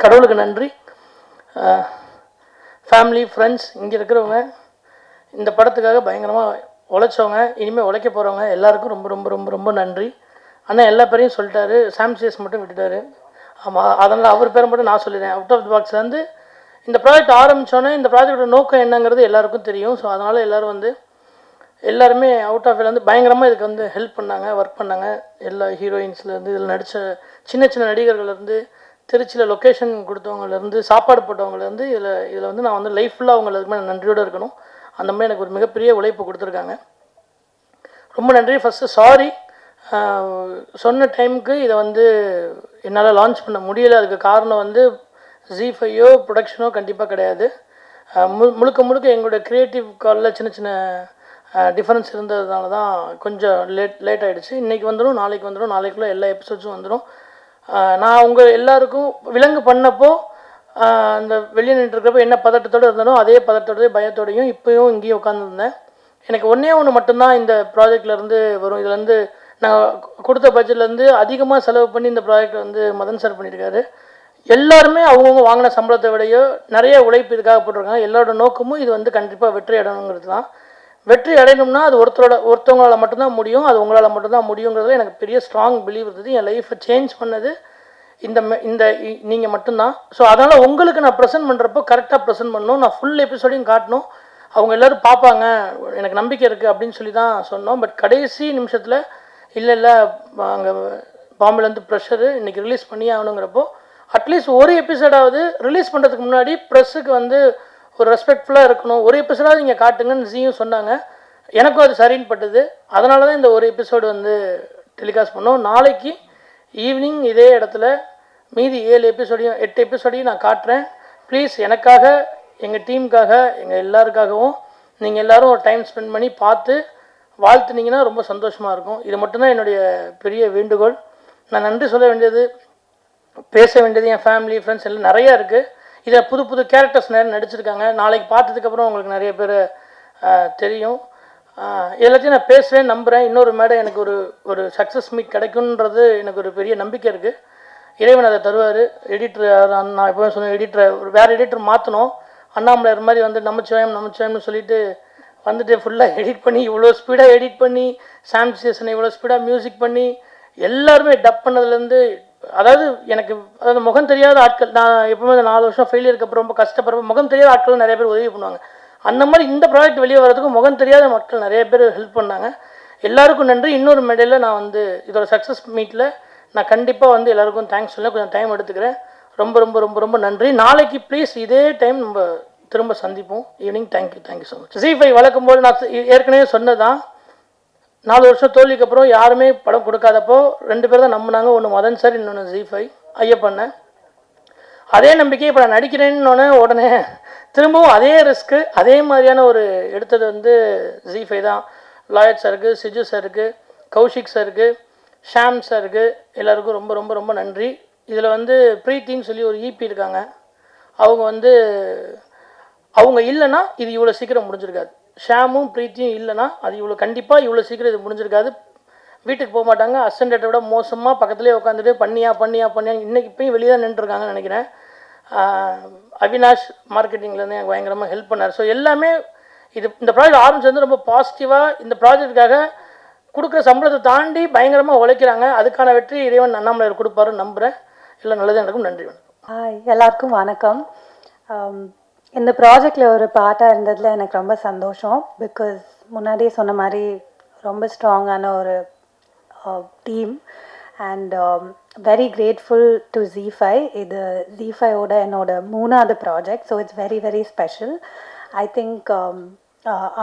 கடவுளுக்கு நன்றி. Family friends இங்கே இருக்கிறவங்க, இந்த படத்துக்காக பயங்கரமாக உழைச்சவங்க, இனிமேல் உழைக்க போகிறவங்க எல்லாருக்கும் ரொம்ப ரொம்ப ரொம்ப ரொம்ப நன்றி. அண்ணா எல்லா பேரையும் சொல்லிட்டாரு, சாம்சிஎஸ் மட்டும் விட்டுட்டாரு. ஆமாம், அதனால் அவர் பேரை மட்டும் நான் சொல்லிடுறேன். அவுட் ஆஃப் தி பாக்ஸ்லேருந்து இந்த ப்ராஜெக்ட் ஆரம்பித்தோன்னே இந்த ப்ராஜெக்டோட நோக்கம் என்னங்கிறது எல்லாருக்கும் தெரியும். ஸோ அதனால் எல்லோரும் எல்லாருமே அவுட் ஆஃப் வந்து பயங்கரமாக இதுக்கு ஹெல்ப் பண்ணாங்க, ஒர்க் பண்ணாங்க. எல்லா ஹீரோயின்ஸ்லேருந்து, இதில் நடித்த சின்ன சின்ன நடிகர்கள்லேருந்து, திருச்சியில் லொக்கேஷன் கொடுத்தவங்கலேருந்து, சாப்பாடு போட்டவங்கலேருந்து, இதில் நான் லைஃப் ஃபுல்லாக அவங்களுக்கு நன்றியோடு இருக்கணும். அந்த மாதிரி எனக்கு ஒரு மிகப்பெரிய உழைப்பு கொடுத்துருக்காங்க. ரொம்ப நன்றி. ஃபஸ்ட்டு சாரி, சொன்ன டைமுக்கு இதை என்னால் லான்ச் பண்ண முடியலை. அதுக்கு காரணம் ZEE5 ப்ரொடக்ஷனோ கண்டிப்பாக கிடையாது. முழுக்க முழுக்க எங்களுடைய க்ரியேட்டிவ் காலில் சின்ன சின்ன டிஃப்ரென்ஸ் இருந்ததுனால தான் கொஞ்சம் லேட் ஆகிடுச்சு. இன்றைக்கி வந்துடும், நாளைக்கு வந்துடும், நாளைக்குள்ளே எல்லா எபிசோட்ஸும் வந்துடும். நான் உங்கள் எல்லாருக்கும் விலங்கு பண்ணப்போ அந்த வெளியே நின்றுருக்கிறப்போ என்ன பதட்டத்தோடு இருந்தாலும் அதே பதட்டத்தோடய பயத்தோடையும் இப்போயும் இங்கேயும் உட்காந்துருந்தேன். எனக்கு ஒன்று மட்டும்தான் இந்த ப்ராஜெக்ட்லேருந்து வரும். இதில் நான் கொடுத்த பட்ஜெட்லேருந்து அதிகமாக செலவு பண்ணி இந்த ப்ராஜெக்ட் மதன் சார் பண்ணியிருக்காரு. எல்லாருமே அவங்கவுங்க வாங்கின சம்பளத்தை விடையோ நிறைய உழைப்பு இதுக்காக போட்டிருக்காங்க. எல்லாரோட நோக்கமும் இது கண்டிப்பாக வெற்றி அடையணுங்கிறது தான். வெற்றி அடையணும்னா அது ஒருத்தவங்களால் மட்டும்தான் முடியும், அது உங்களால் மட்டும்தான் முடியுங்கிறதுல எனக்கு பெரிய ஸ்ட்ராங் பிலீவ் இருந்தது. என் லைஃப்பை சேஞ்ச் பண்ணது இந்த நீங்கள் மட்டும்தான். ஸோ அதனால் உங்களுக்கு நான் ப்ரெசென்ட் பண்ணுறப்போ கரெக்டாக ப்ரெசென்ட் பண்ணணும், நான் ஃபுல் எபிசோடையும் காட்டணும், அவங்க எல்லோரும் பார்ப்பாங்க, எனக்கு நம்பிக்கை இருக்குது அப்படின்னு சொல்லி தான் சொன்னோம். பட் கடைசி நிமிஷத்தில் இல்லை அங்கே பாம்பேலேருந்து ப்ரெஷரு இன்றைக்கி ரிலீஸ் பண்ணியே ஆகணுங்கிறப்போ அட்லீஸ்ட் ஒரு எபிசோடாவது ரிலீஸ் பண்ணுறதுக்கு முன்னாடி ப்ரெஸ்ஸுக்கு ஒரு ரெஸ்பெக்ட்ஃபுல்லாக இருக்கணும், ஒரு எபிசோடாவது நீங்கள் காட்டுங்கன்னு ஜியும் சொன்னாங்க. எனக்கும் அது சரின்னு பட்டுது. அதனால தான் இந்த ஒரு எபிசோடு டெலிகாஸ்ட் பண்ணோம். நாளைக்கு ஈவினிங் இதே இடத்துல மீதி 8 எபிசோடையும் நான் காட்டுறேன். ப்ளீஸ் எனக்காக, எங்கள் டீமுக்காக, எங்கள் எல்லாருக்காகவும் நீங்கள் எல்லோரும் ஒரு டைம் ஸ்பெண்ட் பண்ணி பார்த்து வாழ்த்துனீங்கன்னா ரொம்ப சந்தோஷமாக இருக்கும். இது மட்டும்தான் என்னுடைய பெரிய வேண்டுகோள். நான் நன்றி சொல்ல வேண்டியது, பேச வேண்டியது என் ஃபேமிலி ஃப்ரெண்ட்ஸ் எல்லாம் நிறையா இருக்குது. இதில் புது கேரக்டர்ஸ் நிறைய நடிச்சிருக்காங்க. நாளைக்கு பார்த்ததுக்கப்புறம் உங்களுக்கு நிறைய பேர் தெரியும். எல்லாத்தையும் நான் பேசுவேன், நம்புகிறேன். இன்னொரு மேடை எனக்கு ஒரு சக்ஸஸ் மீட் கிடைக்குன்றது எனக்கு ஒரு பெரிய நம்பிக்கை இருக்குது. இறைவன் அதை தருவார். எடிட்டர் நான் எப்போவும் சொன்னேன், எடிட்டரை வேறு எடிட்டர் மாற்றணும். அண்ணாமலையார் மாதிரி நமச்சிவாயம்னு சொல்லிட்டு ஃபுல்லாக எடிட் பண்ணி, இவ்வளோ ஸ்பீடாக எடிட் பண்ணி, சாம்சிஎஸ்னை இவ்வளோ ஸ்பீடாக மியூசிக் பண்ணி எல்லாருமே டப் பண்ணதுலேருந்து, அதாவது முகம் தெரியாத ஆட்கள், நான் எப்பவுமே 4 வருஷம் ஃபெயிலியருக்கு அப்புறம் ரொம்ப கஷ்டப்படுறப்ப முகம் தெரியாத ஆட்கள் நிறைய பேர் உதவி பண்ணுவாங்க. அந்த மாதிரி இந்த ப்ராஜெக்ட் வெளியே வரதுக்கு முகம் தெரியாத மக்கள் நிறைய பேர் ஹெல்ப் பண்ணாங்க. எல்லாருக்கும் நன்றி. இன்னொரு மேடையில் நான் இதோட சக்ஸஸ் மீட்டில் நான் கண்டிப்பாக எல்லாருக்கும் தேங்க்ஸ் சொல்ல கொஞ்சம் டைம் எடுத்துக்கிறேன். ரொம்ப ரொம்ப ரொம்ப ரொம்ப நன்றி. நாளைக்கு ப்ளீஸ் இதே டைம் நம்ம திரும்ப சந்திப்போம் evening. Thank you so much. ZEE5 வளர்க்கும் போது நான் ஏற்கனவே சொன்னதான், 4 வருஷம் தோல்விக்கு அப்புறம் யாருமே படம் கொடுக்காதப்போ 2 பேர் தான் நம்பினாங்க. ஒன்று மதன் சார், இன்னொன்று ZEE5 ஐயப்பண்ண. அதே நம்பிக்கை இப்போ நான் நடிக்கிறேன்னு உடனே திரும்பவும் அதே ரிஸ்க்கு அதே மாதிரியான ஒரு எடுத்தது ZEE5 தான். லாயட் சாருக்கு, சிஜு சாருக்கு, கௌஷிக் சாருக்கு, ஷாம் சாருக்கு எல்லாருக்கும் ரொம்ப ரொம்ப ரொம்ப நன்றி. இதில் ப்ரீத்தின்னு சொல்லி ஒரு ஈபி இருக்காங்க. அவங்க இல்லைன்னா இது இவ்வளோ சீக்கிரம் முடிஞ்சிருக்காது. ஷாமும் ப்ரீத்தியும் இல்லைன்னா அது கண்டிப்பாக இவ்வளோ சீக்கிரம் இது முடிஞ்சிருக்காது. வீட்டுக்கு போக மாட்டாங்க. அசண்டேட்டை விட மோசமாக பக்கத்துலேயே உட்காந்துட்டு பண்ணியா இன்றைக்கி இப்போயும் வெளியே தான் நின்றுருக்காங்கன்னு நினைக்கிறேன். அவினாஷ் மார்க்கெட்டிங்லேருந்து எனக்கு பயங்கரமாக ஹெல்ப் பண்ணார். ஸோ எல்லாமே இந்த ப்ராஜெக்ட் ஆரம்பிச்சு ரொம்ப பாசிட்டிவாக இந்த ப்ராஜெக்டுக்காக கொடுக்குற சம்பளத்தை தாண்டி பயங்கரமாக உழைக்கிறாங்க. அதுக்கான வெற்றி இறைவன் அண்ணாமலையார் கொடுப்பாருன்னு நம்புகிறேன். எல்லாம் நல்லதே நடக்கும். நன்றி. எல்லாருக்கும் வணக்கம். இந்த ப்ராஜெக்டில் ஒரு பார்ட்டாக இருந்ததில் எனக்கு ரொம்ப சந்தோஷம். பிகாஸ் முன்னாடியே சொன்ன மாதிரி ரொம்ப ஸ்ட்ராங்கான ஒரு team and very grateful to ZEE5. இது ZEE5ஓட என்னோட 3வது project. So it's very very special. I think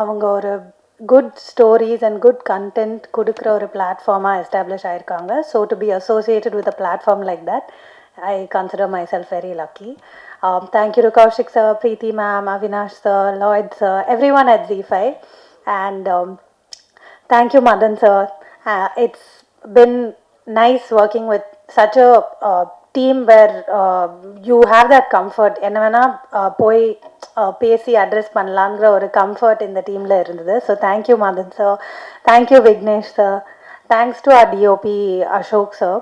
அவங்க ஒரு good stories and good content கொடுக்குற ஒரு பிளாட்ஃபார்மாக எஸ்டாப்ளிஷ் ஆகிருக்காங்க. So to be associated with a platform like that, I consider myself very lucky. Thank you to Kaushik sir, Preeti ma'am, Avinash sir, Lloyd sir, everyone at ZEE5. And thank you Madan sir. It's been nice working with such a team where you have that comfort. என்ன வேணா போய் பேசி address பண்ணலாங்கிற ஒரு comfort இந்த டீமில் இருந்தது. So thank you Madhan sir, thank you Vignesh sir, thanks to our DOP Ashok sir,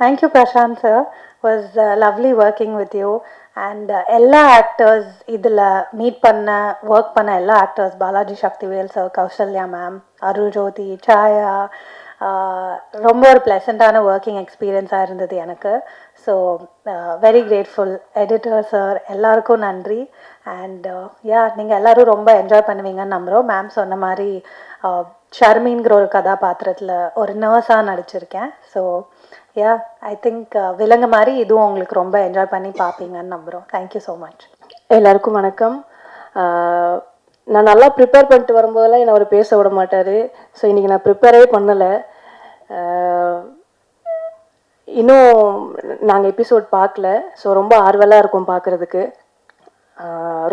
thank you Prasanth sir. Was lovely working with you and எல்லா actors இதில் மீட் பண்ண ஒர்க் பண்ண எல்லா actors Balaji Sakthivel sir, Kausalya ma'am, Arul Jothi, Saya, ரொம்ப ஒரு ப்ளசண்ட்டான ஒர்க்கிங் எக்ஸ்பீரியன்ஸாக இருந்தது எனக்கு. So very grateful. Editor sir எல்லாருக்கும் நன்றி. அண்ட் நீங்கள் எல்லோரும் ரொம்ப என்ஜாய் பண்ணுவீங்கன்னு நம்புகிறோம். மேம் சொன்ன மாதிரி ஷர்மின்கிற ஒரு கதாபாத்திரத்தில் ஒரு நர்ஸாக நடிச்சிருக்கேன். ஸோ ஐ திங்க் விலங்கு மாதிரி இதுவும் உங்களுக்கு ரொம்ப என்ஜாய் பண்ணி பார்ப்பீங்கன்னு நம்புகிறோம். Thank you so much. எல்லாருக்கும் வணக்கம். நான் நல்லா ப்ரிப்பேர் பண்ணிட்டு வரும்போதெல்லாம் என்னை அவர் பேச விட மாட்டார். ஸோ இன்றைக்கி நான் ப்ரிப்பேரே பண்ணலை. இன்னும் நாங்கள் எபிசோட் பார்க்கல. ஸோ ரொம்ப ஆர்வலாக இருக்கும் பார்க்குறதுக்கு.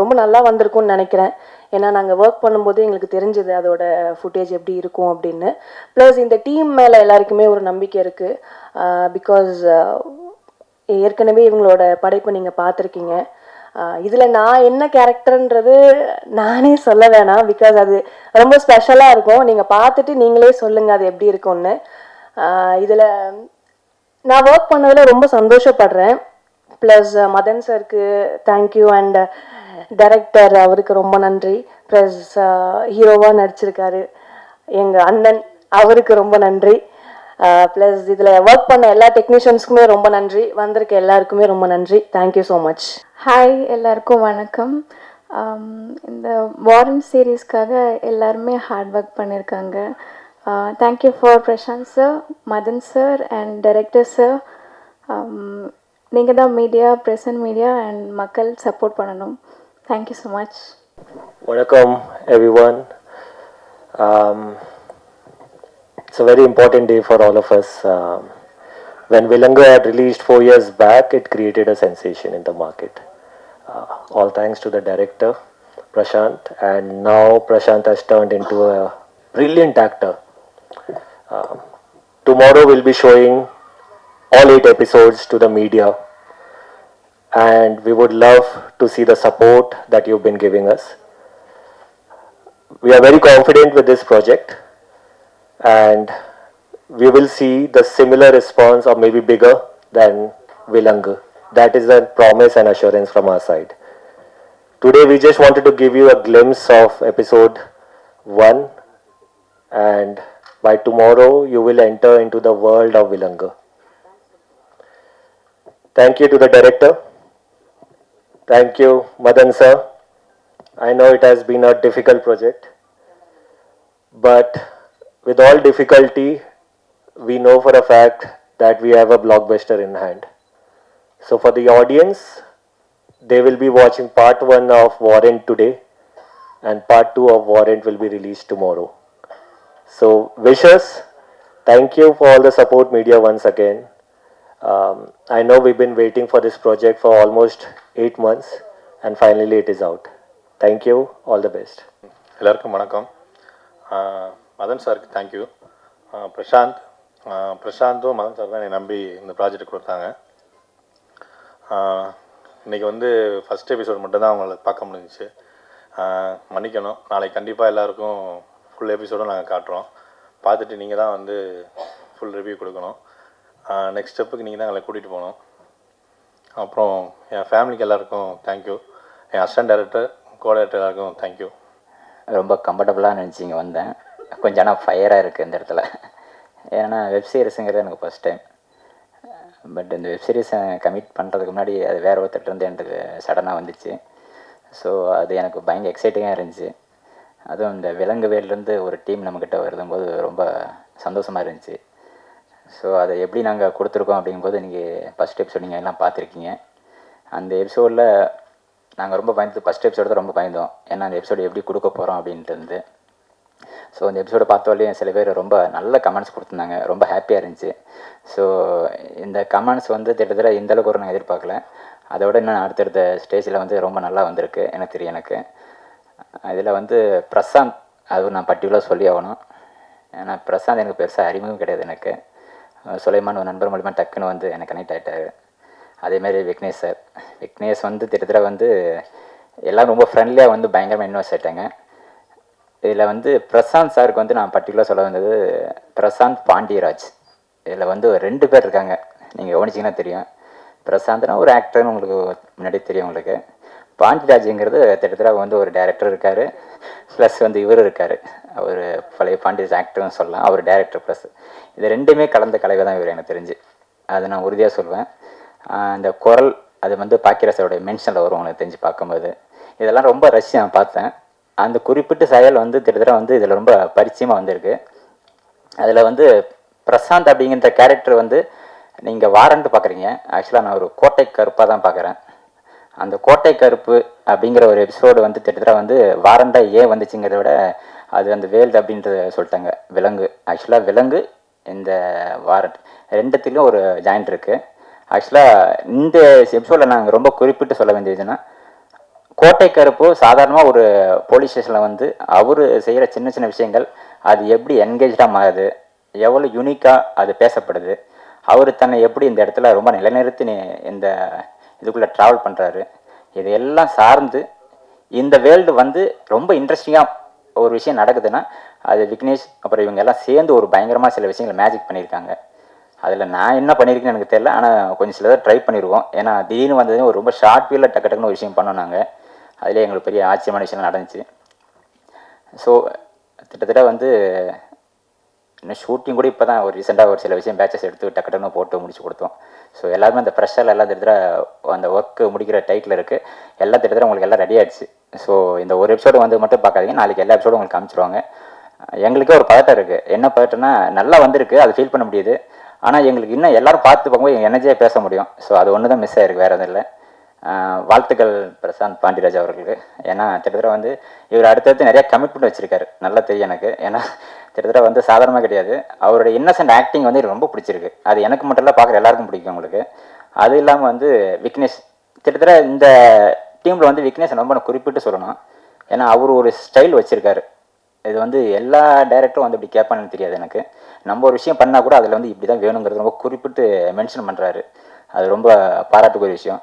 ரொம்ப நல்லா வந்திருக்கும்னு நினைக்கிறேன். ஏன்னா நாங்கள் ஒர்க் பண்ணும்போது எங்களுக்கு தெரிஞ்சது அதோட ஃபுட்டேஜ் எப்படி இருக்கும் அப்படின்னு. ப்ளஸ் இந்த டீம் மேலே எல்லாருக்குமே ஒரு நம்பிக்கை இருக்குது. பிகாஸ் ஏற்கனவே இவங்களோட படைப்பை நீங்கள் பார்த்துருக்கீங்க. இதில் நான் என்ன கேரக்டர்ன்றது நானே சொல்ல வேணாம். பிகாஸ் அது ரொம்ப ஸ்பெஷலாக இருக்கும். நீங்கள் பார்த்துட்டு நீங்களே சொல்லுங்கள் அது எப்படி இருக்கும்னு. இதில் நான் ஒர்க் பண்ணதில் ரொம்ப சந்தோஷப்படுறேன். ப்ளஸ் மதன் சாருக்கு தேங்க்யூ. அண்ட் டைரக்டர் அவருக்கு ரொம்ப நன்றி. ப்ளஸ் ஹீரோவாக நடிச்சிருக்காரு எங்கள் அண்ணன், அவருக்கு ரொம்ப நன்றி. ப்ளஸ் இதில் ஒர்க் பண்ண எல்லா டெக்னீஷியன்ஸ்க்குமே ரொம்ப நன்றி. வந்திருக்க எல்லாருக்குமே ரொம்ப நன்றி. Thank you so much. ஹாய், எல்லாருக்கும் வணக்கம். இந்த வாரன் சீரீஸ்க்காக எல்லாருமே ஹார்ட் ஒர்க் பண்ணியிருக்காங்க. Thank you for Prasanth sir, Madhan sir and director sir. நீங்கள் தான் மீடியா, ப்ரெசன்ட் மீடியா அண்ட் மக்கள் சப்போர்ட் பண்ணணும். Thank you so much. வணக்கம் everyone. It's a very important day for all of us. When Vilangu had released 4 years back, it created a sensation in the market. All thanks to the director, Prashant, and now Prashant has turned into a brilliant actor. Tomorrow we'll be showing all 8 episodes to the media, and we would love to see the support that you've been giving us. We are very confident with this project, and we will see the similar response or maybe bigger than Vilangu. That is a promise and assurance from our side. Today we just wanted to give you a glimpse of episode 1, and by tomorrow you will enter into the world of Vilangu. Thank you to the director. Thank you, Madan sir. I know it has been a difficult project, but with all difficulty, we know for a fact that we have a blockbuster in hand. So for the audience, they will be watching part 1 of Warrant today, and part 2 of Warrant will be released tomorrow. So wishes, thank you for all the support media once again. I know we've been waiting for this project for almost 8 months, and finally it is out. Thank you, all the best. எல்லாருக்கும் வணக்கம். மதன் சாருக்கு thank you. பிரசாந்தும் Madan sir தான் என்னை நம்பி இந்த project கொடுத்தாங்க. இன்றைக்கி வந்து ஃபஸ்ட் எபிசோட் மட்டும்தான் அவங்கள பார்க்க முடிஞ்சிச்சு. மன்னிக்கணும். நாளைக்கு கண்டிப்பாக எல்லாருக்கும் ஃபுல் எபிசோடும் நாங்கள் காட்டுறோம். பார்த்துட்டு நீங்கள் தான் வந்து ஃபுல் ரிவ்யூ கொடுக்கணும். நெக்ஸ்ட் ஸ்டெப்புக்கு நீங்கள் தான் எங்களை கூட்டிகிட்டு போகணும். அப்புறம் என் ஃபேமிலிக்கு எல்லாருக்கும் தேங்க்யூ. என் அசிஸ்டன்ட் டைரக்டர், கோ டைரக்டர் எல்லாருக்கும் தேங்க்யூ. ரொம்ப கம்ஃபர்டபுளாக நினச்சி இங்கே வந்தேன். கொஞ்சம் ஆனால் ஃபயராக இருக்குது இந்த இடத்துல. ஏன்னா வெப் சீரிஸுங்கிறது எனக்கு ஃபஸ்ட் டைம். பட் இந்த வெப் சீரிஸை கமிட் பண்ணுறதுக்கு முன்னாடி அது வேறு ஒருத்தர்கிட்ட எனக்கு சடனாக வந்துச்சு. ஸோ அது எனக்கு பயங்கர எக்ஸைட்டிங்காக இருந்துச்சு. அதுவும் இந்த விலங்கு வேலேருந்து ஒரு டீம் நம்மக்கிட்ட வருதும்போது ரொம்ப சந்தோஷமாக இருந்துச்சு. ஸோ அதை எப்படி நாங்கள் கொடுத்துருக்கோம் அப்படிங்கும்போது நீங்கள் ஃபஸ்ட் எபிசோட் நீங்கள் எல்லாம் பார்த்துருக்கீங்க. அந்த எபிசோடில் நாங்கள் ரொம்ப பயந்து ஃபஸ்ட் எபிசோடு தான் ரொம்ப பயந்தோம். ஏன்னா அந்த எபிசோடு எப்படி கொடுக்க போகிறோம் அப்படின்ட்டு இருந்து. ஸோ அந்த எபிசோடை பார்த்தோடலையும் சில பேர் ரொம்ப நல்ல கமெண்ட்ஸ் கொடுத்துருந்தாங்க. ரொம்ப ஹாப்பியாக இருந்துச்சு. ஸோ இந்த கமெண்ட்ஸ் வந்து கிட்டத்தட்ட இந்தளவுக்கு ஒரு நான் எதிர்பார்க்கல. அதோட இன்னும் அடுத்தடுத்த ஸ்டேஜில் வந்து ரொம்ப நல்லா வந்திருக்கு எனக்கு தெரியும். எனக்கு இதில் வந்து பிரசாந்த், அது நான் பர்டிகுலராக சொல்லி ஆகணும். ஏன்னா பிரசாந்த் எனக்கு பெருசாக அறிமுகம் கிடையாது. எனக்கு சுலைமான் ஒரு நண்பர் மூலிமா டக்குன்னு வந்து எனக்கு கனெக்ட் ஆகிட்டார். அதேமாதிரி விக்னேஷ் சார், விக்னேஷ் வந்து கிட்டத்தட்ட வந்து எல்லோரும் ரொம்ப ஃப்ரெண்ட்லியாக வந்து பயங்கரமாக இன்வெஸ்ட் ஆகிட்டாங்க. இதில் வந்து பிரசாந்த் சாருக்கு வந்து நான் பர்டிகுலராக சொல்ல வந்தது பிரசாந்த் பாண்டியராஜ். இதில் வந்து 2 பேர் இருக்காங்க. நீங்கள் கவனிச்சிங்கன்னா தெரியும். பிரசாந்த்னா ஒரு ஆக்டர்னு உங்களுக்கு முன்னாடி தெரியும் உங்களுக்கு. பாண்டியராஜுங்கிறது கிட்டத்தட்ட வந்து ஒரு டைரக்டர் இருக்கார், ப்ளஸ் வந்து இவர் இருக்கார், அவர் பழைய பாண்டியராஜ் ஆக்டர்னு சொல்லலாம், அவர் டைரக்டர் ப்ளஸ் இது ரெண்டுமே கலந்த கலவை தான் இவர் எனக்கு தெரிஞ்சு, அதை நான் உறுதியாக சொல்வேன். இந்த குரல் அது வந்து பாக்கியராஜோடைய மென்ஷனில் வரும் எனக்கு தெரிஞ்சு பார்க்கும்போது, இதெல்லாம் ரொம்ப ரஷ்யா நான் பார்த்தேன். அந்த குறிப்பிட்ட செயல் வந்து கிட்டத்தட்ட வந்து இதில் ரொம்ப பரிச்சயமாக வந்திருக்கு. அதில் வந்து பிரசாந்த் அப்படிங்கிற கேரக்டர் வந்து நீங்கள் வாரண்ட் பார்க்குறீங்க, ஆக்சுவலாக நான் ஒரு கோட்டை கருப்பாக தான் பார்க்குறேன். அந்த கோட்டை கருப்பு அப்படிங்கிற ஒரு எபிசோடு வந்து கிட்டத்தட்ட வந்து வாரண்டாக ஏன் வந்துச்சுங்கிறத விட அது அந்த வேல்டு அப்படின்றத சொல்லிட்டாங்க. விலங்கு, ஆக்சுவலாக விலங்கு இந்த வாரண்ட் ரெண்டுத்திலையும் ஒரு ஜாயிண்ட் இருக்குது. ஆக்சுவலாக இந்த எபிசோடில் நாங்கள் ரொம்ப குறிப்பிட்டு சொல்ல வேண்டியதுன்னா, கோட்டை கருப்பு சாதாரணமாக ஒரு போலீஸ் ஸ்டேஷனில் வந்து அவர் செய்கிற சின்ன சின்ன விஷயங்கள் அது எப்படி என்கேஜாக மாறுது, எவ்வளோ யூனிக்காக அது பேசப்படுது, அவர் தன்னை எப்படி இந்த இடத்துல ரொம்ப நிலைநிறுத்தி இந்த இதுக்குள்ளே ட்ராவல் பண்ணுறாரு, இதையெல்லாம் சார்ந்து இந்த வேர்ல்டு வந்து ரொம்ப இன்ட்ரெஸ்டிங்காக ஒரு விஷயம் நடக்குதுன்னா அது விக்னேஷ் அப்புறம் இவங்க எல்லாம் சேர்ந்து ஒரு பயங்கரமாக சில விஷயங்களை மேஜிக் பண்ணியிருக்காங்க. அதில் நான் என்ன பண்ணியிருக்கேன்னு எனக்கு தெரியல, ஆனால் கொஞ்சம் சிலதை ட்ரை பண்ணிடுவோம். ஏன்னா திடீர்னு வந்தது ஒரு ரொம்ப ஷார்ட் பீரியடில் டக்கு டக்குன்னு ஒரு விஷயம் பண்ணோம் நாங்கள், அதிலே எங்களுக்கு பெரிய ஆச்சரியமான விஷயம் நடந்துச்சு. ஸோ கிட்டத்தட்ட வந்து இன்னும் ஷூட்டிங் கூட இப்போ தான் ஒரு ரீசெண்டாக ஒரு சில விஷயம் பேச்சஸ் எடுத்து டக்கு டக்குன்னு போட்டு முடிச்சு கொடுத்தோம். ஸோ எல்லாருமே அந்த ப்ரெஷரில் எல்லாம் திட்டத்தட்ட அந்த ஒர்க்கு முடிக்கிற டைட்டில் இருக்குது, எல்லாம் திட்டத்தட்ட உங்களுக்கு எல்லாம் ரெடி ஆகிடுச்சு. ஸோ இந்த ஒரு எபிசோடு வந்து மட்டும் பார்க்காதீங்க, நாளைக்கு எல்லா எபிசோடும் உங்களுக்கு காமிச்சிருவாங்க. எங்களுக்கே ஒரு பதட்டம் இருக்குது, என்ன பதட்டம்னா நல்லா வந்திருக்கு அது ஃபீல் பண்ண முடியுது, ஆனால் எங்களுக்கு இன்னும் எல்லோரும் பார்த்து பார்க்கும்போது எங்கள் எனர்ஜியாக பேச முடியும். ஸோ அது ஒன்று தான் மிஸ் ஆகிருக்கு, வேறு எதுவும் இல்லை. வாழ்த்துக்கள் பிரசாந்த் பாண்டியராஜ் அவர்களுக்கு. ஏன்னா கிட்டத்தட்ட வந்து இவர் அடுத்தடுத்து நிறைய கமிட்மெண்ட் வச்சுருக்காரு, நல்லா தெரியும் எனக்கு. ஏன்னா கிட்டத்தட்ட வந்து சாதாரணமாக கிடையாது, அவருடைய இன்னசென்ட் ஆக்டிங் வந்து ரொம்ப பிடிச்சிருக்கு. அது எனக்கு மட்டும் இல்லை, பார்க்குற எல்லாருக்கும் பிடிக்கும் உங்களுக்கு. அது இல்லாமல் வந்து விக்னேஷ் கிட்டத்தட்ட இந்த டீமில் வந்து விக்னேஷ் ரொம்ப குறிப்பிட்டு சொல்லணும். ஏன்னா அவர் ஒரு ஸ்டைல் வச்சுருக்காரு, இது வந்து எல்லா டைரக்டரும் வந்து இப்படி கேட்பான்னு தெரியாது எனக்கு. நம்ம ஒரு விஷயம் பண்ணால் கூட அதில் வந்து இப்படி தான் வேணுங்கிறது ரொம்ப குறிப்பிட்டு மென்ஷன் பண்ணுறாரு, அது ரொம்ப பாராட்டுக்குரிய விஷயம்.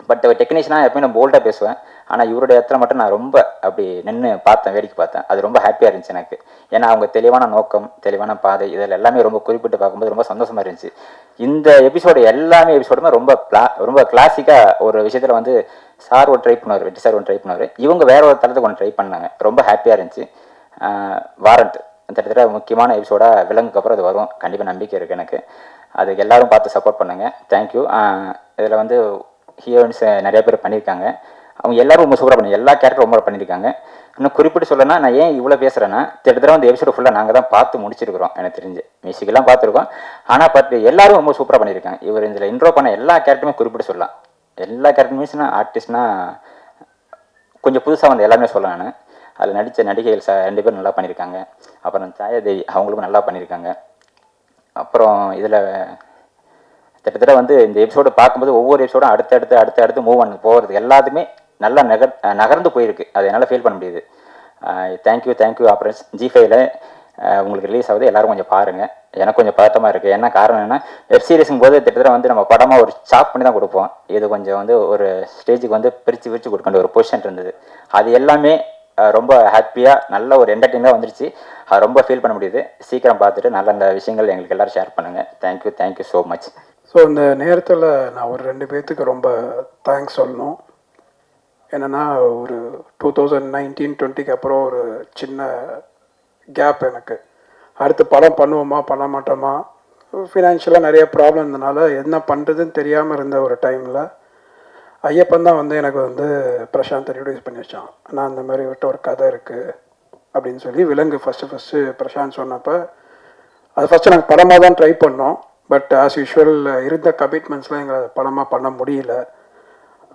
பட் டெக்னீஷியனாக எப்பயும் நான் போல்டாக பேசுவேன், ஆனால் இவருடைய இடத்துல மட்டும் நான் ரொம்ப அப்படி நின்று பார்த்தேன், வேடிக்கை பார்த்தேன். அது ரொம்ப ஹாப்பியாக இருந்துச்சு எனக்கு. ஏன்னா அவங்க தெளிவான நோக்கம், தெளிவான பாதை, இதில் எல்லாமே ரொம்ப குறிப்பிட்டு பார்க்கும்போது ரொம்ப சந்தோஷமாக இருந்துச்சு. இந்த எபிசோடு எல்லாமே எபிசோடுமே ரொம்ப கிளாசிக்காக ஒரு விஷயத்தில் வந்து சார் ஒரு ட்ரை பண்ணுவார், வெற்றி சார் ஒன்று ட்ரை பண்ணுவார், இவங்க வேற ஒரு தளத்துக்கு ஒன்று ட்ரை பண்ணாங்க, ரொம்ப ஹாப்பியாக இருந்துச்சு. வாரண்ட் கிட்டத்தட்ட முக்கியமான எபிசோடாக விலங்குக்கு அப்புறம் அது வரும், கண்டிப்பாக நம்பிக்கை இருக்குது எனக்கு. அதுக்கு எல்லோரும் பார்த்து சப்போர்ட் பண்ணுங்கள், தேங்க்யூ. இதில் வந்து ஹீரோயின்ஸ் நிறைய பேர் பண்ணியிருக்காங்க, அவங்க எல்லோரும் ரொம்ப சூப்பராக பண்ணி எல்லா கேரக்டரும் ரொம்ப பண்ணியிருக்காங்க. இன்னும் குறிப்பிட்டு சொல்லனா, நான் ஏன் இவ்வளோ பேசுகிறேன்னா, கிட்டத்தட்ட வந்து எபிசோடு ஃபுல்லாக நாங்கள் தான் பார்த்து முடிச்சிருக்கிறோம் எனக்கு தெரிஞ்சு, மியூசிக்கெல்லாம் பார்த்துருக்கோம். ஆனால் எல்லாரும் ரொம்ப சூப்பராக பண்ணியிருக்காங்க. இவர் இதில் இன்ட்ரோ பண்ண எல்லா கேரக்டருமே குறிப்பிட்டு சொல்லலாம், எல்லா கேரக்டர் மீன்ஸ்னா ஆர்டிஸ்ட்னா கொஞ்சம் புதுசாக வந்து எல்லாமே சொல்லலாம். நான் அதில் நடித்த நடிகைகள் 2 பேர் நல்லா பண்ணியிருக்காங்க, அப்புறம் சாயாதேவி அவங்களுக்கும் நல்லா பண்ணியிருக்காங்க. அப்புறம் இதில் கிட்டத்தட்ட வந்து இந்த எபிசோடு பார்க்கும்போது ஒவ்வொரு எபிசோடும் அடுத்தடுத்து மூவ் பண்ண போகிறது எல்லாத்துமே நல்லா நகர்ந்து போயிருக்கு, அது என்னால் ஃபீல் பண்ண முடியுது. தேங்க்யூ ஆப்ரன்ஸ் G5ல உங்களுக்கு ரிலீஸ் ஆகுது, எல்லோரும் கொஞ்சம் பாருங்கள். எனக்கு கொஞ்சம் பதட்டமாக இருக்குது, என்ன காரணம் என்னன்னா வெப் சீரிஸும் போது கிட்டத்தட்ட வந்து நம்ம படமாக ஒரு சாப் பண்ணி தான் கொடுப்போம், இது கொஞ்சம் வந்து ஒரு ஸ்டேஜுக்கு வந்து பிரித்து கொடுக்க வேண்டிய ஒரு பொசிஷன் இருந்தது. அது எல்லாமே ரொம்ப ஹாப்பியாக நல்ல ஒரு என்டர்டெயினாக வந்துருச்சு, அது ரொம்ப ஃபீல் பண்ண முடியுது. சீக்கிரம் பார்த்துட்டு நல்ல அந்த விஷயங்கள் எங்களுக்கு எல்லோரும் ஷேர் பண்ணுங்கள். Thank you so much. ஸோ இந்த நேரத்தில் நான் ஒரு 2 பேர்த்துக்கு ரொம்ப தேங்க்ஸ் சொல்லணும். என்னென்னா ஒரு 2019-20 அப்புறம் ஒரு சின்ன கேப் எனக்கு. அடுத்து படம் பண்ணுவோமா பண்ண மாட்டோமா, ஃபினான்ஷியலாக நிறைய ப்ராப்ளம் இருந்தனால என்ன பண்ணுறதுன்னு தெரியாமல் இருந்த ஒரு டைமில் ஐயப்பன் தான் வந்து எனக்கு வந்து பிரசாந்த் இன்ட்ரடியூஸ் பண்ணி வச்சான். நான் அந்த மாதிரி விட்ட ஒரு கதை இருக்குது அப்படின்னு சொல்லி விலங்கு ஃபஸ்ட்டு பிரசாந்த் சொன்னப்போ அது ஃபஸ்ட்டு நாங்கள் படமாக தான் ட்ரை பண்ணோம். பட் ஆஸ் யூஷுவல் இருந்த கமிட்மெண்ட்ஸ்லாம் எங்களை படமாக பண்ண முடியல.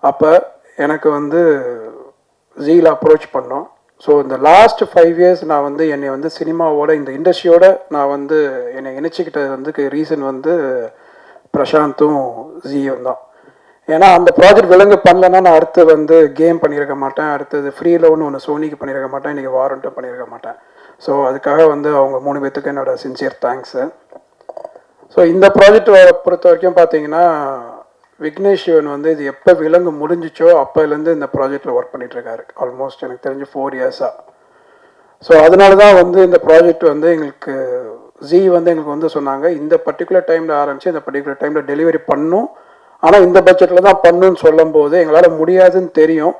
அப்போ எனக்கு வந்து ஜீல அப்ரோச் பண்ணோம். ஸோ இந்த லாஸ்ட் 5 years நான் வந்து என்னை வந்து சினிமாவோட இந்த இண்டஸ்ட்ரியோட நான் வந்து என்னை இணைச்சிக்கிட்டது வந்து ரீசன் வந்து பிரசாந்தும் ஜீயும் தான். ஏன்னா அந்த ப்ராஜெக்ட் விலங்கு பண்ணலன்னா நான் அடுத்து வந்து கேம் பண்ணியிருக்க மாட்டேன், அடுத்தது ஃப்ரீ லவ்னு ஒன்று சோனிக்கு பண்ணியிருக்க மாட்டேன், இன்றைக்கி வாரண்ட்டும் பண்ணியிருக்க மாட்டேன். ஸோ அதுக்காக வந்து அவங்க 3 பேர்த்துக்கு என்னோடய சின்சியர் தேங்க்ஸு. ஸோ இந்த ப்ராஜெக்ட் பொறுத்த வரைக்கும் பார்த்தீங்கன்னா விக்னேஷ் சிவன் வந்து இது எப்போ விலங்கு முடிஞ்சிச்சோ அப்போலேருந்து இந்த ப்ராஜெக்டில் ஒர்க் பண்ணிகிட்ருக்காரு, ஆல்மோஸ்ட் எனக்கு தெரிஞ்சு 4 years-ஆ. ஸோ அதனால தான் வந்து இந்த ப்ராஜெக்ட் வந்து எங்களுக்கு ஜி வந்து எங்களுக்கு வந்து சொன்னாங்க, இந்த பர்டிகுலர் டைமில் ஆரம்பித்து இந்த பர்டிகுலர் டைமில் டெலிவரி பண்ணும், ஆனால் இந்த பட்ஜெட்டில் தான் பண்ணுன்னு சொல்லும்போது எங்களால் முடியாதுன்னு தெரியும்.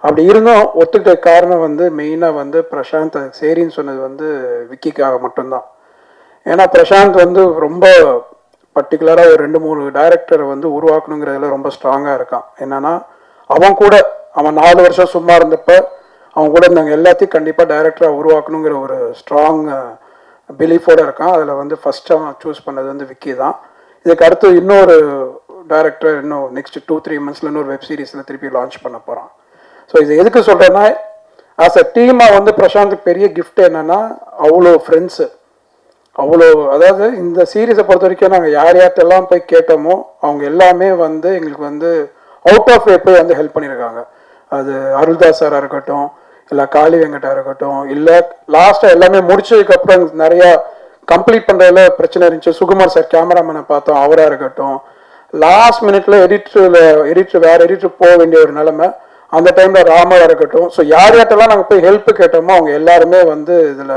அப்படி இருந்தும் ஒத்துக்கிட்ட காரணம் வந்து மெயினாக வந்து பிரசாந்த் சரின்னு சொன்னது வந்து விக்கிக்காக மட்டும்தான். ஏன்னா பிரசாந்த் வந்து ரொம்ப பர்டிகுலராக ஒரு 2-3 டைரக்டரை வந்து உருவாக்கணுங்கிறதுல ரொம்ப ஸ்ட்ராங்காக இருக்கான். என்னன்னா அவன் 4 வருஷம் சும்மா இருந்தப்ப அவன் கூட நாங்கள் எல்லாத்தையும் கண்டிப்பாக டைரக்டராக உருவாக்கணுங்கிற ஒரு ஸ்ட்ராங் பிலீஃபோடு இருக்கான். அதில் வந்து ஃபஸ்ட்டு அவன் சூஸ் பண்ணது வந்து விக்கி தான். இதுக்கு அடுத்து இன்னொரு டைரக்டர் இன்னும் நெக்ஸ்ட் 2-3 மந்த்ஸில் இன்னொரு வெப் சீரிஸில் திருப்பி லான்ச் பண்ண போகிறான். ஸோ இது எதுக்கு சொல்கிறேன்னா, ஆஸ் அ டீமாக வந்து பிரசாந்துக்கு பெரிய கிஃப்ட் என்னென்னா அவ்வளோ ஃப்ரெண்ட்ஸு, அவ்வளோ, அதாவது இந்த சீரீஸை பொறுத்த வரைக்கும் நாங்கள் யார்கிட்டெல்லாம் போய் கேட்டோமோ அவங்க எல்லாமே வந்து எங்களுக்கு வந்து அவுட் ஆஃப் வே போய் வந்து ஹெல்ப் பண்ணியிருக்காங்க. அது அருள்தாஸ் சாராக இருக்கட்டும், இல்லை காளி வெங்கட்டா இருக்கட்டும், இல்லை லாஸ்ட்டாக எல்லாமே முடிச்சதுக்கப்புறம் நிறையா கம்ப்ளீட் பண்ணுறதுல பிரச்சனை இருந்துச்சு, சுகுமார் சார் கேமராமேனை பார்த்தோம், அவராக இருக்கட்டும், லாஸ்ட் மினிட்ல எடிட்டர் வேறு எடிட்டர் போக வேண்டிய ஒரு நிலைமை, அந்த டைமில் ராமராக இருக்கட்டும். ஸோ யார்கிட்டலாம் நாங்கள் போய் ஹெல்ப் கேட்டோமோ அவங்க எல்லாருமே வந்து இதில்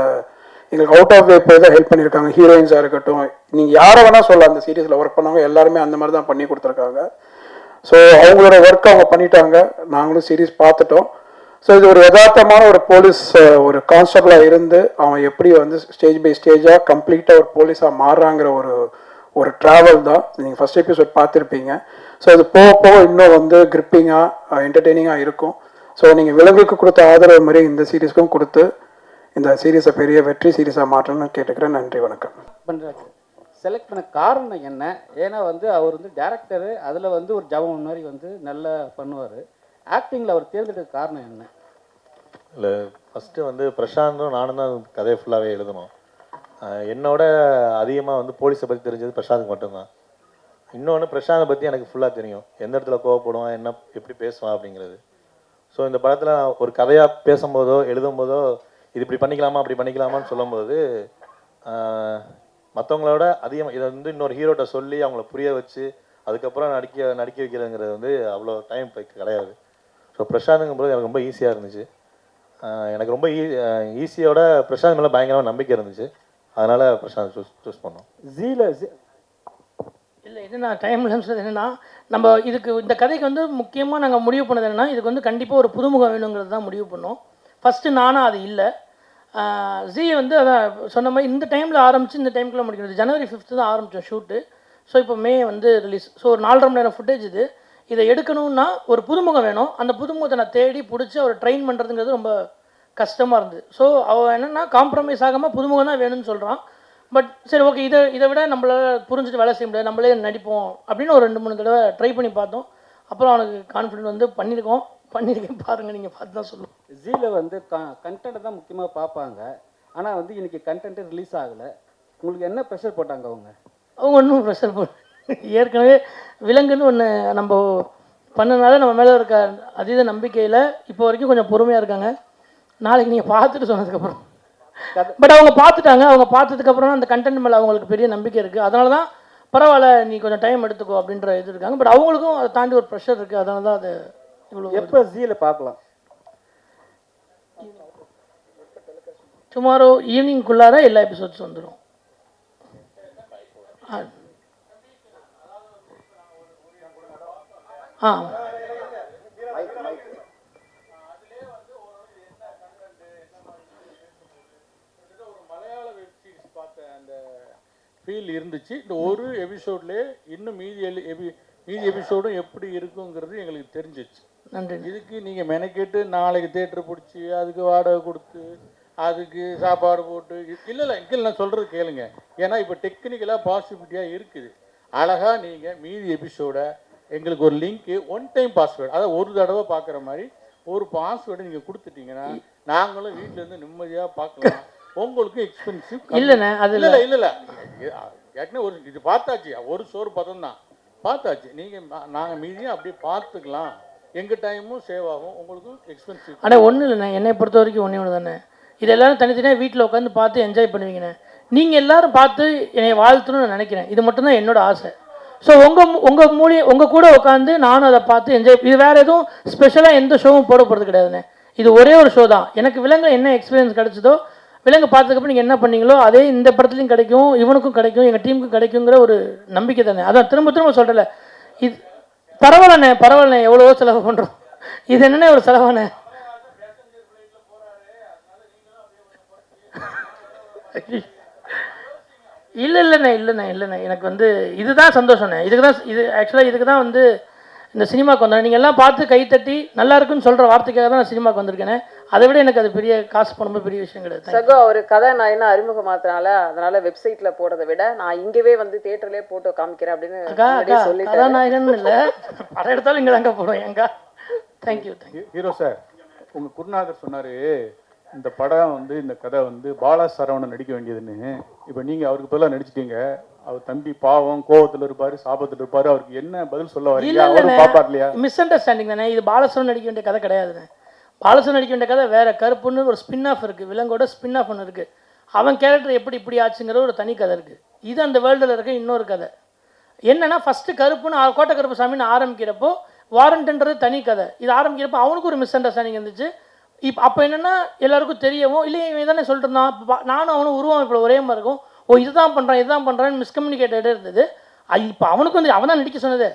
எங்களுக்கு அவுட் ஆஃப் வே போய் தான் ஹெல்ப் பண்ணியிருக்காங்க. ஹீரோயின்ஸாக இருக்கட்டும், நீங்கள் யாரை வேணால் சொல்லலாம், அந்த சீரீஸில் ஒர்க் பண்ணவங்க எல்லாருமே அந்த மாதிரி தான் பண்ணி கொடுத்துருக்காங்க. ஸோ அவங்களோட ஒர்க் அவங்க பண்ணிட்டாங்க, நாங்களும் சீரீஸ் பார்த்துட்டோம். ஸோ இது ஒரு யதார்த்தமான ஒரு போலீஸ் ஒரு கான்ஸ்டபிளாக இருந்து அவன் எப்படி வந்து ஸ்டேஜ் பை ஸ்டேஜாக கம்ப்ளீட்டாக ஒரு போலீஸாக மாறுறாங்கிற ஒரு ட்ராவல் தான். நீங்கள் ஃபஸ்ட் எபிசோட் பார்த்துருப்பீங்க. ஸோ இது போக போக இன்னும் வந்து கிரிப்பிங்காக என்டர்டெய்னிங்காக இருக்கும். ஸோ நீங்கள் விலங்குக்கு கொடுத்த ஆதரவு மாதிரி இந்த சீரீஸ்க்கும் கொடுத்து இந்த சீரீஸை பெரிய வெற்றி சீரீஸாக மாற்றணும்னு கேட்டுக்கிறேன். நன்றி, வணக்கம். பண்ணுறாரு செலக்ட் பண்ண காரணம் என்ன? ஏன்னா வந்து அவர் வந்து டேரக்டரு, அதில் வந்து ஒரு ஜபம் மாதிரி வந்து நல்லா பண்ணுவார். ஆக்டிங்கில் அவர் தேர்ந்தெடுக்க காரணம் என்ன? இல்லை, ஃபஸ்ட்டு வந்து பிரசாந்தும் நானும் தான் கதையை ஃபுல்லாகவே எழுதணும். என்னோட அதிகமாக வந்து போலீஸை பற்றி தெரிஞ்சது பிரசாந்துக்கு மட்டும்தான். இன்னொன்று, பிரசாந்தை பற்றி எனக்கு ஃபுல்லாக தெரியும், எந்த இடத்துல கோவப்படுவான், என்ன எப்படி பேசுவான் அப்படிங்கிறது. ஸோ இந்த படத்தில் ஒரு கதையாக பேசும்போதோ எழுதும்போதோ இது இப்படி பண்ணிக்கலாமா அப்படி பண்ணிக்கலாமான்னு சொல்லும்போது மற்றவங்களோட அதிகமாக இதை வந்து இன்னொரு ஹீரோட்ட சொல்லி அவங்கள புரிய வச்சு அதுக்கப்புறம் நடிக்க வைக்கிறதுங்கிறது வந்து அவ்வளோ டைம் கிடையாது. ஸோ பிரசாந்துங்கும்போது எனக்கு ரொம்ப ஈஸியாக இருந்துச்சு. எனக்கு ரொம்ப ஈஸியோட பிரசாந்த் மேலே பயங்கரமாக நம்பிக்கை இருந்துச்சு. அதனால் பிரசாந்த் சூஸ் பண்ணோம். இல்லை, இது நான் டைம் இல்லைன்னு என்னென்னா, நம்ம இதுக்கு இந்த கதைக்கு வந்து முக்கியமாக நாங்கள் முடிவு பண்ணது என்னென்னா, இதுக்கு வந்து கண்டிப்பாக ஒரு புதுமுகம் வேணுங்கிறது தான் முடிவு பண்ணோம். ஃபஸ்ட்டு நானும் அது இல்லை. ஜி வந்து அதான் சொன்ன மாதிரி இந்த டைமில் ஆரம்பித்து இந்த டைமுக்குள்ளே முடிக்கிறது. ஜனவரி 5 தான் ஆரம்பித்தோம் ஷூட்டு. ஸோ இப்போ மே வந்து ரிலீஸ். ஸோ ஒரு 4.5 மணி நேரம் ஃபுட்டேஜ் இது. இதை எடுக்கணும்னா ஒரு புதுமுகம் வேணும். அந்த புதுமுகத்தை நான் தேடி பிடிச்சி அவர் ட்ரெயின் பண்ணுறதுங்கிறது ரொம்ப கஷ்டமாக இருந்தது. ஸோ அவன் என்னென்னா காம்ப்ரமைஸ் ஆகாமல் புதுமுகம் தான் வேணும்னு சொல்கிறான். பட் சரி, ஓகே, இதை விட நம்மளால் புரிஞ்சுட்டு வேலை செய்ய முடியாது, நம்மளே நடிப்போம் அப்படின்னு ஒரு 2-3 தடவை ட்ரை பண்ணி பார்த்தோம். அப்புறம் அவனுக்கு கான்ஃபிடென்ட் வந்து பண்ணியிருக்கேன் பாருங்கள், நீங்கள் பார்த்து தான் சொல்லுவோம். ஜீல வந்து கண்டென்ட்டை தான் முக்கியமாக பார்ப்பாங்க. ஆனால் வந்து இன்றைக்கி கண்டென்ட்டு ரிலீஸ் ஆகலை. உங்களுக்கு என்ன ப்ரெஷர் போட்டாங்க அவங்க ஒன்றும் ப்ரெஷர் ஏற்கனவே விலங்குன்னு ஒன்று நம்ம பண்ணனால நம்ம மேலே இருக்க அதீத நம்பிக்கையில் இப்போ வரைக்கும் கொஞ்சம் பொறுமையாக இருக்காங்க. நாளைக்கு நீங்கள் பார்த்துட்டு சொன்னதுக்கப்புறம் பட் அவங்க பார்த்துட்டாங்க. அவங்க பார்த்ததுக்கப்புறம் அந்த கண்டென்ட் மேலே அவங்களுக்கு பெரிய நம்பிக்கை இருக்குது. அதனால தான் பரவாயில்ல, நீ கொஞ்சம் டைம் எடுத்துக்கோ அப்படின்ற இது இருக்காங்க. பட் அவங்களுக்கும் அதை தாண்டி ஒரு ப்ரெஷர் இருக்குது. அதனால தான் அது இவ்வளோ. எப்போ ஜீல பார்க்கலாம்? டுமாரோ ஈவினிங்குள்ளார எல்லா எபிசோட்ஸ் வந்துடும். ஃபீல் இருந்துச்சு. இந்த ஒரு எபிசோட்லேயே இன்னும் மீதி எபிசோடும் எப்படி இருக்குங்கிறது எங்களுக்கு தெரிஞ்சிச்சு. நன்றி. இதுக்கு நீங்கள் மெனக்கெட்டு நாளைக்கு தேட்டர் பிடிச்சி அதுக்கு வாடகை கொடுத்து அதுக்கு சாப்பாடு போட்டு இல்லை இங்கே நான் சொல்கிறது கேளுங்க. ஏன்னா இப்போ டெக்னிக்கலாக பாசிபிலிட்டியாக இருக்குது. அழகாக நீங்கள் மீதி எபிசோடை எங்களுக்கு ஒரு லிங்க்கு, ஒன் டைம் பாஸ்வேர்டு, அதாவது ஒரு தடவை பார்க்குற மாதிரி ஒரு பாஸ்வேர்டு நீங்கள் கொடுத்துட்டீங்கன்னா நாங்களும் வீட்டிலேருந்து நிம்மதியாக பார்க்கலாம். உங்களுக்கு எக்ஸ்பென்சிவ் இல்லைண்ணே, அது இல்லை ஏற்கனவே ஒரு இது பார்த்தாச்சு, ஒரு சோறு பதம் தான் பார்த்தாச்சு. நீங்கள் நாங்கள் மீதியும் அப்படியே பார்த்துக்கலாம், எங்கள் டைமும் சேவ் ஆகும், உங்களுக்கும் எக்ஸ்பென்சிவ். ஆனால் ஒன்றும் இல்லைண்ணே, என்னை பொறுத்த வரைக்கும் ஒன்று தானே, இது எல்லோரும் தனித்தனியாக வீட்டில் உட்காந்து பார்த்து என்ஜாய் பண்ணுவீங்கண்ணே. நீங்கள் எல்லோரும் பார்த்து என்னை வாழ்த்தணும்னு நினைக்கிறேன். இது மட்டும்தான் என்னோட ஆசை. ஸோ உங்கள் கூட உட்காந்து நானும் அதை பார்த்து என்ஜாய். இது வேறு எதுவும் ஸ்பெஷலாக எந்த ஷோவும் போட போகிறது கிடையாதுண்ணே. இது ஒரே ஒரு ஷோ தான். எனக்கு விலங்கு என்ன எக்ஸ்பீரியன்ஸ் கிடச்சதோ, விலங்கு பார்த்ததுக்கப்புறம் நீங்கள் என்ன பண்ணீங்களோ அதே இந்த படத்துலையும் கிடைக்கும், இவனுக்கும் கிடைக்கும், எங்கள் டீமுக்கும் கிடைக்குங்கிற ஒரு நம்பிக்கை தானே. அதான் திரும்ப திரும்ப சொல்கிறல. பரவாயில்லண்ணே எவ்வளவோ செலவு பண்ணுறோம். இது என்னண்ணே ஒரு செலவாண்ணே? இல்லைண்ணே எனக்கு வந்து இதுதான் சந்தோஷண்ணே. இதுக்கு தான் வந்து இந்த சினிமாவுக்கு வந்தேன். நீங்கள் எல்லாம் பார்த்து கைத்தட்டி நல்லா இருக்குன்னு சொல்கிற வார்த்தைக்காக தான் நான் சினிமாவுக்கு வந்திருக்கேனே. அதை விட எனக்கு அது பெரிய காசு பண்ணும்போது பெரிய விஷயம் கிடையாது. சகோ ஒரு கதை நான் என்ன அறிமுகமாத்தினால அதனால வெப்சைட்ல போடுறதை விட நான் இங்கவே வந்து தியேட்டர்லயே போட்டு காமிக்கிறேன் அப்படின்னு சொல்லிட்டு கதாநாயகன் இல்லை, படம் எடுத்தாலும் இங்கே தாங்க போடுவோம். எங்க தேங்க்யூ. ஹீரோ சார், உங்கள் குருநாதர் சொன்னார் இந்த படம் வந்து இந்த கதை வந்து பாலா சரவணன் நடிக்க வேண்டியதுன்னு. இப்போ நீங்கள் அவருக்கு பதிலாக நடிச்சிட்டீங்க. அவர் தம்பி பாவம் கோவத்தில் இருப்பார், சாபத்தில் இருப்பார். அவருக்கு என்ன பதில் சொல்ல வரீங்க? அவரும் பாப்பார் இல்லையா? மிஸ் அண்டர்ஸ்டாண்டிங் தானே. இது பாலசரவன் நடிக்க வேண்டிய கதை கிடையாதுண்ணே. பாலசரவன் நடிக்க வேண்டிய கதை வேற. கருப்புன்னு ஒரு ஸ்பின் ஆஃப் இருக்குது, விலங்கோட ஸ்பின் ஆஃப் ஒன்று இருக்குது. அவன் கேரக்டர் இப்படி ஆச்சுங்கிற ஒரு தனி கதை இருக்குது. இது அந்த வேர்ல்டில் இருக்க இன்னொரு கதை. என்னன்னா ஃபஸ்ட்டு கருப்புன்னு கோட்டை கருப்பு சாமின்னு ஆரம்பிக்கிறப்போ வாரண்ட்ன்றது தனி கதை. இது ஆரம்பிக்கிறப்போ அவனுக்கு ஒரு மிஸ் அண்டர்ஸ்டாண்டிங் இருந்துச்சு. அப்போ என்னென்னா எல்லாருக்கும் தெரியவும் இல்லையே இவன் தானே சொல்லிட்டு இருந்தான். நானும் அவனும் உருவம் இப்போ ஒரே மாதிரி இருக்கும். இதுதான் பண்ணுறான்னு மிஸ்கம்யூனிகேட்டடே இருந்தது. இப்போ அவனுக்கு வந்து அவன் தான் நடிக்க சொன்னதே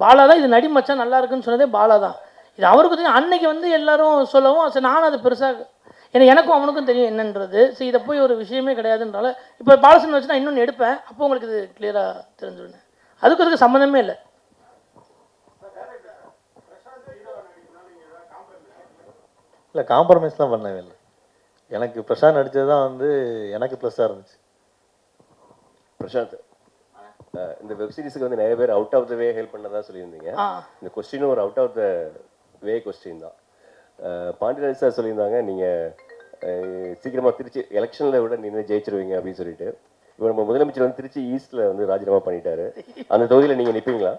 பாலா தான். இது நடி மச்சான் நல்லா இருக்குன்னு சொன்னதே பாலா தான். இது அவருக்கு தெரியும். அன்னைக்கு வந்து எல்லாரும் சொல்லவும் சரி நானும் அது பெருசாக எனக்கும் அவனுக்கும் தெரியும் என்னன்றது. சரி இதை போய் ஒரு விஷயமே கிடையாதுன்றால இப்போ பாலசன் வச்சு நான் இன்னொன்று எடுப்பேன். அப்போ உங்களுக்கு இது கிளியராக தெரிஞ்சுடுனேன். அதுக்கு சம்மந்தமே இல்லை. இல்லை காம்ப்ரமைஸ்லாம் பண்ணவே இல்லை. எனக்கு பிரசாந்த் நடித்தது தான் வந்து எனக்கு ப்ளஸ்ஸாக இருந்துச்சு. பிரசாந்த், இந்த வெப் சீரிஸுக்கு வந்து நிறைய பேர் out of the way help பண்ணதான் சொல்லியிருந்தீங்க. இந்த கொஸ்டினும் ஒரு அவுட் ஆஃப் த வே கொஸ்டின் தான். பாண்டியராஜ் சார் சொல்லியிருந்தாங்க நீங்கள் சீக்கிரமாக திருச்சி எலெக்ஷனில் விட நீங்கள் ஜெயிச்சிருவீங்க அப்படின்னு சொல்லிட்டு. இப்போ நம்ம முதலமைச்சர் வந்து திருச்சி ஈஸ்ட்டில் வந்து ராஜினாமா பண்ணிட்டாரு. அந்த தொகுதியில் நீங்கள் நிற்பீங்களா?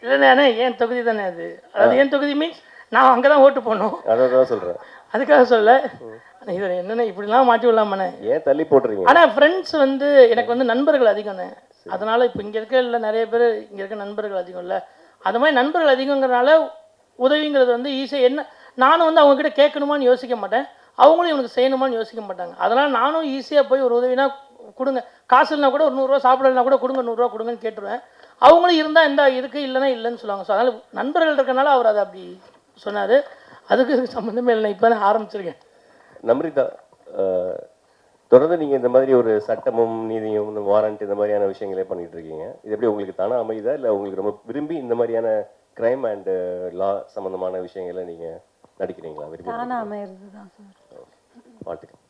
இல்லைண்ணே, ஏன் தொகுதி தானே அது. அதாவது ஏன் தொகுதி மீன்ஸ் நான் அங்கே தான் ஓட்டு போடணும். அதான் சொல்கிறேன். அதுக்காக சொல்ல இது என்னென்ன இப்படிலாம் மாட்டி விடலாமண்ணே. ஏன் தள்ளி போட்டுறீங்க? ஆனால் ஃப்ரெண்ட்ஸ் வந்து எனக்கு வந்து நண்பர்கள் அதிகம்ண்ணே. அதனால் இப்போ இங்கே இருக்க இல்லை நிறைய பேர் இங்கே இருக்க நண்பர்கள் அதிகம் இல்லை. அது மாதிரி நண்பர்கள் அதிகங்கிறனால உதவிங்கிறது வந்து ஈஸியாக என்ன நானும் வந்து அவங்கக்கிட்ட கேட்கணுமான்னு யோசிக்க மாட்டேன், அவங்களும் இவனுக்கு செய்யணுமான்னு யோசிக்க மாட்டாங்க. அதனால் நானும் ஈஸியாக போய் ஒரு உதவினா கொடுங்க, காசு இல்லைனா கூட ஒரு 100 ரூபா சாப்பிடலனா கூட கொடுங்க, 100 ரூபா கொடுங்கன்னு கேட்டுருவேன். அவங்களும் இருந்தால் இந்த இருக்குது இல்லைன்னா இல்லைன்னு சொல்லுவாங்க. ஸோ அதனால் நண்பர்கள் இருக்கனால அவர் அதை அப்படி சொன்னார். அதுக்கு சம்மந்தமே இல்லை. இப்போ தான் ஆரம்பிச்சிருக்கேன். நம்ரிதா, தொடர்ந்து நீங்கள் இந்த மாதிரி ஒரு சட்டமும் நீதியும் வாரண்ட் இந்த மாதிரியான விஷயங்களே பண்ணிட்டு இருக்கீங்க. இது எப்படி உங்களுக்கு தானே அமைதா இல்லை உங்களுக்கு ரொம்ப விரும்பி இந்த மாதிரியான கிரைம் அண்ட் லா சம்மந்தமான விஷயங்களை நீங்கள் நடிக்கிறீங்களா? விரும்பி அமையிறது தான் சார். வாழ்த்துக்கள்.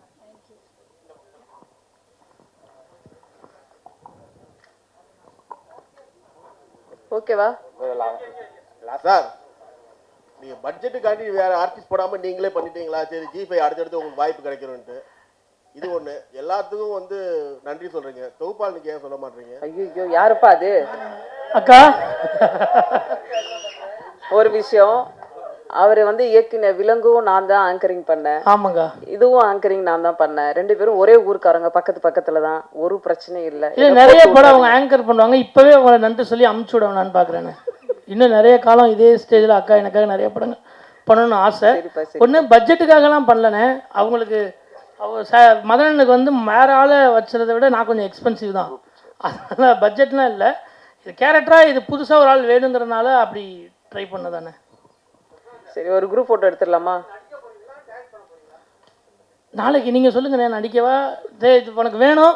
ஓகேவா சார்? நீங்கள் பட்ஜெட்டுக்காண்டி வேறு ஆர்டிஸ்ட் போடாமல் நீங்களே பண்ணிட்டீங்களா? சரி ஜி5 அடுத்தடுத்து உங்களுக்கு வாய்ப்பு கிடைக்கணும்ட்டு. இது ஒன்று. எல்லாத்துக்கும் வந்து நன்றி சொல்கிறீங்க. தொகுப்பால் நீங்கள் ஏன் சொல்ல மாட்டீங்க? ஐயோ யாருப்பா அது? அக்கா ஒரு விஷயம், அவர் வந்து இயக்குன விலங்கும் நான் தான் ஆங்கரிங் பண்ணேன். ஆமாங்க. இதுவும் ஆங்கரிங் நான் தான் பண்ணேன். 2 பேரும் ஒரே ஊருக்காரங்க, பக்கத்துல தான். ஒரு பிரச்சனையும் இல்லை. இல்லை நிறைய படம் அவங்க ஆங்கர் பண்ணுவாங்க. இப்போவே அவங்களை நன்றி சொல்லி அமுச்சு விடுவேன் நான் பார்க்குறேன்னு. இன்னும் நிறைய காலம் இதே ஸ்டேஜில் அக்கா எனக்காக நிறைய படங்கள் பண்ணணும்னு ஆசை. ஒன்று பட்ஜெட்டுக்காகலாம் பண்ணலனே. அவங்களுக்கு மதனனுக்கு வந்து வேற ஆளை வச்சுறதை விட நான் கொஞ்சம் எக்ஸ்பென்சிவ் தான். அதனால் பட்ஜெட்லாம் இல்லை. இது கேரக்டராக இது புதுசாக ஒரு ஆள் வேணுங்கிறதுனால அப்படி ட்ரை பண்ண தானே. சரி ஒரு குரூப் ஃபோட்டோ எடுத்துடலாமா? நாளைக்கு நீங்கள் சொல்லுங்கண்ணே, நடிக்கவா? இது உனக்கு வேணும்,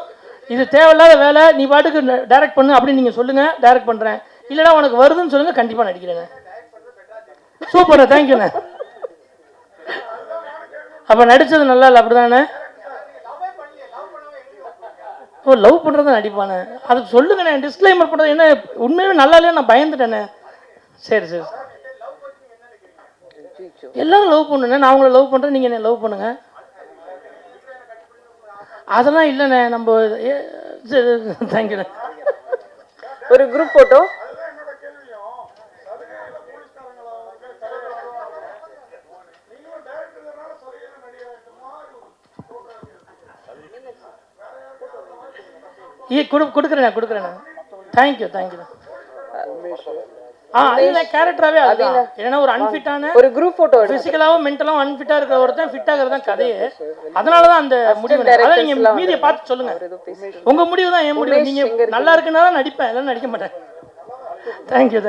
இது தேவையில்லாத வேலை, நீ பாட்டுக்கு டைரக்ட் பண்ணு அப்படின்னு நீங்கள் சொல்லுங்கள், டைரக்ட் பண்ணுறேன். இல்லைனா உனக்கு வருதுன்னு சொல்லுங்கள், கண்டிப்பாக நடிக்கிறேண்ணே. சூப்பர்ண்ணே, தேங்க்யூண்ணே. அப்போ நடித்தது நல்லா இல்லை அப்படி தானே? ஓ லவ் பண்ணுறது நடிப்பானே, அதுக்கு சொல்லுங்கண்ணே. டிஸ்க்ளைமர் பண்ணுறது என்ன உண்மையுமே நல்லா இல்லையா? நான் பயந்துட்டேண்ணே. சரி சரி, எல்லாரும் லவ் பண்ணுண்ணே. நான் உங்களை லவ் பண்ணுறேன், நீங்கள் என்ன லவ் பண்ணுங்க. அதெல்லாம் இல்லைண்ணே. நம்ம சரி தேங்க்யூண்ணே. ஒரு குரூப் ஃபோட்டோ. கொடுக்குறேண்ணே. தேங்க்யூ. கேரக்டராகவே அதுதான். ஏன்னா ஒரு அன்ஃபிட்டான ஒரு குரூப் ஃபோட்டோ, ஃபிசிக்கலாகவும் மென்டலாகவும் அன்ஃபிட்டாக இருக்கிற ஒருத்தன் ஃபிட்டாக இருக்கிறது தான் கதையே. அதனால தான் அந்த முடிவு. அதான் நீங்கள் மீதியை பார்த்து சொல்லுங்கள். உங்கள் முடிவு தான் என் முடிவு. நீங்கள் நல்லா இருக்குன்னா நடிப்பேன், இல்லைன்னா நடிக்க மாட்டேன். தேங்க்யூ.